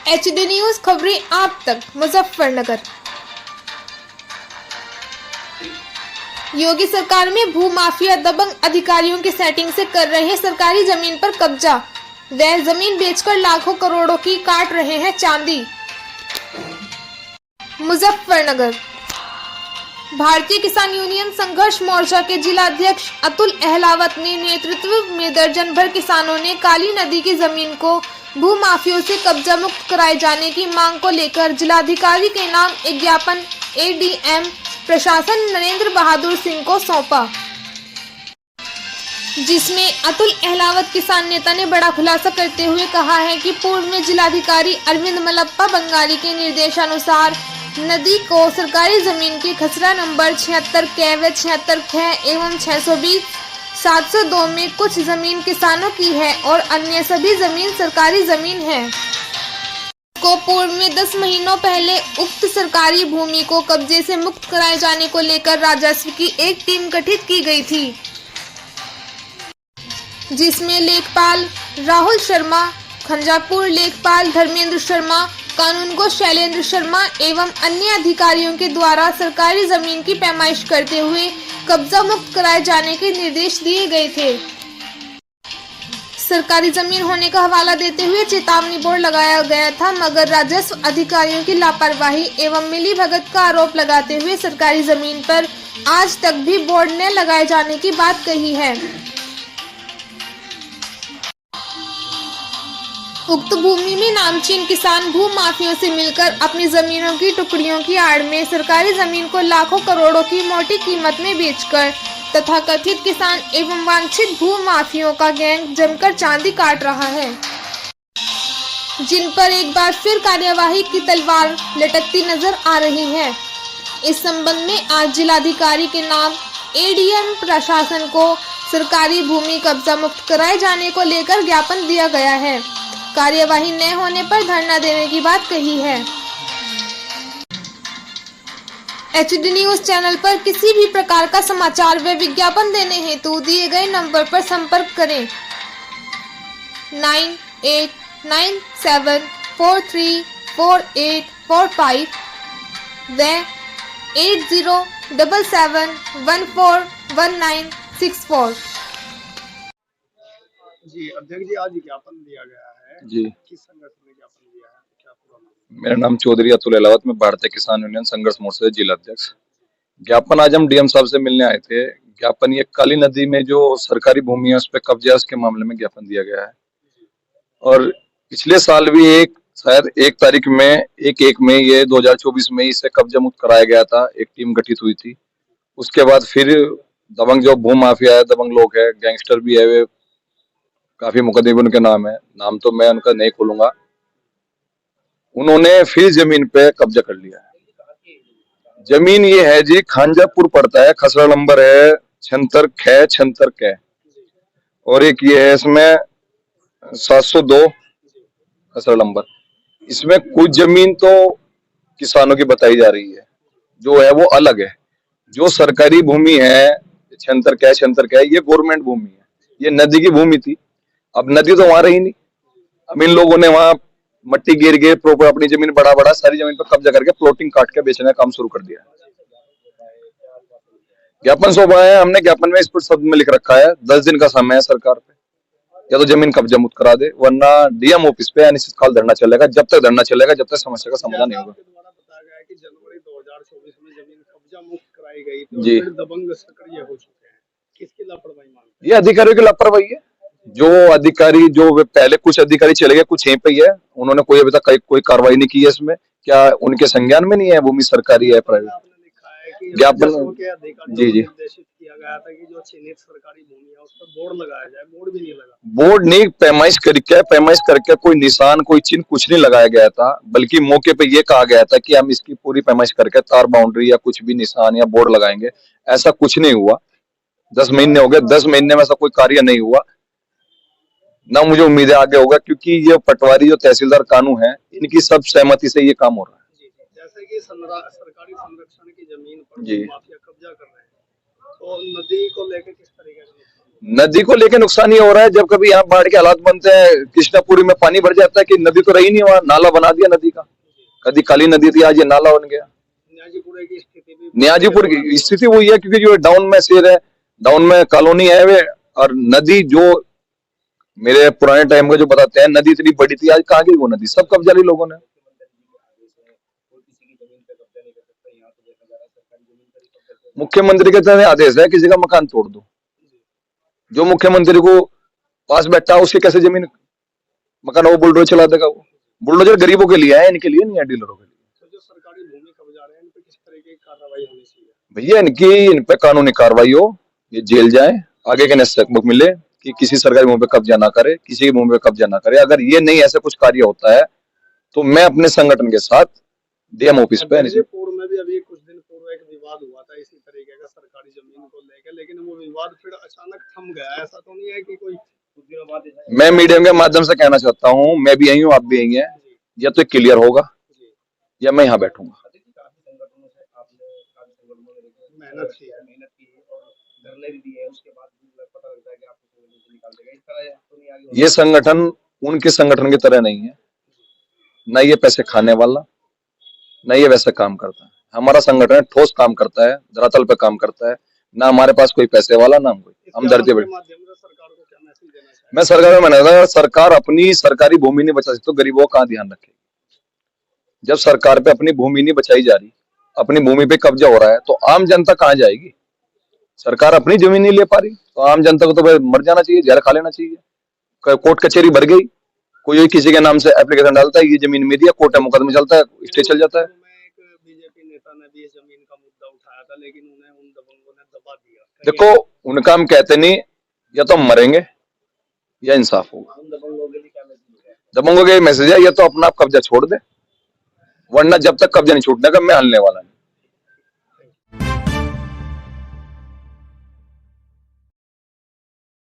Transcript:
HD news खबरें आप तक। मुजफ्फरनगर। योगी सरकार में भू माफिया दबंग अधिकारियों की सेटिंग से कर रहे हैं सरकारी जमीन पर कब्जा। वह जमीन बेचकर लाखों करोड़ों की काट रहे हैं चांदी। मुजफ्फरनगर। भारतीय किसान यूनियन संघर्ष मोर्चा के जिलाध्यक्ष अतुल अहलावत ने नेतृत्व में दर्जन भर किसानों ने काली नदी की जमीन को भू माफियों से कब्जा मुक्त कराए जाने की मांग को लेकर जिलाधिकारी के नाम एक ज्ञापन ADM प्रशासन नरेंद्र बहादुर सिंह को सौंपा, जिसमें अतुल अहलावत किसान नेता ने बड़ा खुलासा करते हुए कहा है कि पूर्व में जिलाधिकारी अरविंद मलप्पा बंगाली के निर्देशानुसार नदी को सरकारी जमीन के खसरा नंबर 76 व 76 ख एवं 620 702 में कुछ जमीन किसानों की है और अन्य सभी जमीन सरकारी जमीन है को पूर्व में 10 महीनों पहले उक्त सरकारी भूमि को कब्जे से मुक्त कराए जाने को लेकर राजस्व की एक टीम गठित की गई थी, जिसमें लेखपाल राहुल शर्मा, खंजापुर लेखपाल धर्मेंद्र शर्मा, कानून को शैलेंद्र शर्मा एवं अन्य अधिकारियों के द्वारा सरकारी जमीन की पैमाइश करते हुए कब्जा मुक्त कराए जाने के निर्देश दिए गए थे। सरकारी जमीन होने का हवाला देते हुए चेतावनी बोर्ड लगाया गया था, मगर राजस्व अधिकारियों की लापरवाही एवं मिलीभगत का आरोप लगाते हुए सरकारी जमीन पर आज तक भी बोर्ड ने लगाए जाने की बात कही है। उक्त भूमि में नामचीन किसान भू माफियों से मिलकर अपनी जमीनों की टुकड़ियों की आड़ में सरकारी जमीन को लाखों करोड़ों की मोटी कीमत में बेचकर तथा कथित किसान एवं वांछित भू माफियों का गैंग जमकर चांदी काट रहा है, जिन पर एक बार फिर कार्यवाही की तलवार लटकती नजर आ रही है। इस संबंध में आज जिलाधिकारी के नाम ADM प्रशासन को सरकारी भूमि कब्जा मुक्त कराए जाने को लेकर ज्ञापन दिया गया है। कार्यवाही न होने पर धरना देने की बात कही है। HD न्यूज चैनल पर किसी भी प्रकार का समाचार व विज्ञापन देने हेतु दिए गए नंबर पर संपर्क करें 9897434845 व 8077141964। जी अध्यक्ष जी, आज ज्ञापन दिया गया है जी। किस संगठन ने ज्ञापन दिया है, क्या पूरा नाम? मेरा नाम चौधरी अतुल अहलावत, मैं भारतीय किसान यूनियन संघर्ष मोर्चा जिला अध्यक्ष। ज्ञापन आज हम DM साहब से मिलने आए थे। ज्ञापन ये काली नदी में जो सरकारी भूमि है उस पर कब्जा है, उसके मामले में ज्ञापन दिया गया है। और पिछले साल भी शायद 1 तारीख में 1 में ये 2024 में इसे कब्जा मुक्त कराया गया था, एक टीम गठित हुई थी। उसके बाद फिर दबंग जो भू माफिया है, दबंग लोग है, गैंगस्टर भी है, वे काफी मुकदमे उनके नाम है, नाम तो मैं उनका नहीं खोलूंगा। उन्होंने फिर जमीन पे कब्जा कर लिया है। जमीन ये है जी, खांजापुर पड़ता है, खसरा नंबर है 76 ख 76 क और एक ये है इसमें 702 खसरा नंबर। इसमें कुछ जमीन तो किसानों की बताई जा रही है, जो है वो अलग है। जो सरकारी भूमि है 76 क 76 क, ये गवर्नमेंट भूमि है, ये नदी की भूमि थी। अब नदी तो वहां रही नहीं, अब इन लोगों ने वहां मट्टी गिर के प्रॉपर अपनी जमीन बड़ा सारी जमीन पर कब्जा करके प्लॉटिंग काट के बेचने का काम शुरू कर दिया। ज्ञापन सौंपा है हमने, ज्ञापन में इस पर शब्द में लिख रखा है 10 दिन का समय है सरकार पे, या तो जमीन कब्जा मुक्त करा दे, वरना DM ऑफिस पे अनिश्चित काल धरना चलेगा। जब तक धरना चलेगा, जब तक समस्या का समाधान नहीं होगा। बताया गया है कि जनवरी 2024 में जमीन कब्जा मुक्त कराई गई तो जी। फिर दबंग सक्रिय हो चुके हैं, किसकी लापरवाही मानते हैं? ये अधिकारियों की लापरवाही है। जो अधिकारी पहले कुछ अधिकारी चले गए, कुछ यहीं पे ही है, उन्होंने कोई अभी तक कोई कार्रवाई नहीं की है इसमें। क्या उनके संज्ञान में नहीं है भूमि सरकारी है प्राइवेट? आपने लिखा है कि ज्ञापन के अधिकारियों जी को निर्देशित किया गया था कि जो चिन्हित सरकारी भूमि है उस पर बोर्ड लगाया जाए, बोर्ड भी नहीं लगा। बोर्ड नहीं, पैमाइश करके कोई निशान कोई चिन्ह कुछ नहीं लगाया गया था, बल्कि मौके पे ये कहा गया था कि हम इसकी पूरी पैमाइश करके तार बाउंड्री या कुछ भी निशान या बोर्ड लगाएंगे। ऐसा कुछ नहीं हुआ। 10 महीने हो गए, 10 महीने में ऐसा कोई कार्य नहीं हुआ, ना मुझे उम्मीद है आगे होगा, क्योंकि ये पटवारी जो तहसीलदार कानून है, इनकी सब सहमति से ये काम हो रहा है। जैसे कि सरकारी संरक्षण की जमीन पर जी। माफिया कब्जा कर रहे हैं, तो नदी को लेकर किस तरीके से? नदी को लेके नुकसान ये हो रहा है, जब कभी यहाँ बाढ़ के हालात बनते हैं, कृष्णापुरी में पानी भर जाता है कि नदी तो रही नहीं, वहां नाला बना दिया नदी का। कभी काली नदी थी, आज ये नाला बन गया। न्याजीपुर की स्थिति भी न्याजीपुर की स्थिति वही है, क्योंकि जो डाउन में शेर है, डाउन में कॉलोनी है वे, और नदी जो मेरे पुराने टाइम का जो बताते हैं, नदी इतनी बड़ी थी, आज कहाँ गई वो नदी? सब कब्जा ली लोगों ने। मुख्यमंत्री के तरह आदेश है किसी का मकान तोड़ दो। जो मुख्यमंत्री को पास बैठा है उसकी कैसे जमीन मकान वो बुलडोजर चला देगा? वो बुलडोजर गरीबों के लिए है, इनके लिए नहीं है, डीलरों के लिए। तो जो सरकारी भूमि कब्जा रहे हैं इन पे किस तरह की कार्रवाई होनी चाहिए? भैया इन पे कानूनी कार्रवाई हो, ये जेल जाए, आगे के सबक मिले कि किसी सरकारी भूमि पे कब्जा ना करे, किसी की भूमि पे कब्जा ना करे। अगर ये नहीं ऐसा कुछ कार्य होता है तो मैं अपने संगठन के साथ डीएम ऑफिस पे पूर्व में भी अभी कुछ दिन पूर्व एक विवाद हुआ था इसी तरीके का सरकारी जमीन को लेकर, लेकिन वो विवाद फिर अचानक थम गया। ऐसा तो नहीं है कि कोई कुछ दिनों बाद? मैं मीडिया के माध्यम से कहना चाहता हूँ, मैं भी यही हूँ, आप भी यही हैं, या तो क्लियर होगा या मैं यहाँ बैठूंगा। मेहनत की और धरने भी दिए, उसके बाद पता लगता है कि आपको निकाल देगा। इस तरह तो नहीं आगे। ये संगठन उनके संगठन की तरह नहीं है, न ये पैसे खाने वाला, न ये वैसा काम करता है। हमारा संगठन ठोस काम करता है, धरातल पे काम करता है, ना हमारे पास कोई पैसे वाला, ना हम धरती पे। मैं सरकार में मैंने सरकार अपनी सरकारी भूमि नहीं बचा सकती तो गरीबों का ध्यान रखेगी। जब सरकार पे अपनी भूमि नहीं बचाई जा रही, अपनी भूमि पे कब्जा हो रहा है, तो आम जनता कहाँ जाएगी? सरकार अपनी जमीन नहीं ले पा रही तो आम जनता को तो मर जाना चाहिए, जहर खा लेना चाहिए। कोर्ट कचहरी भर गई, कोई किसी के नाम से एप्लीकेशन डालता है, ये जमीन मेरी है, कोर्ट मुकदमा चलता है, स्टे चल जाता है। बीजेपी नेता ने भी इस जमीन का मुद्दा उठाया था, लेकिन उन्हें उन दबंगों ने दबा दिया। देखो, उनका हम कहते नहीं, या तो हम मरेंगे या इंसाफ होगा। दबंगों के मैसेज है, या तो अपना आप कब्जा छोड़ दे, वरना जब तक कब्जा नहीं छूटने का मैं हलने वाला नहीं।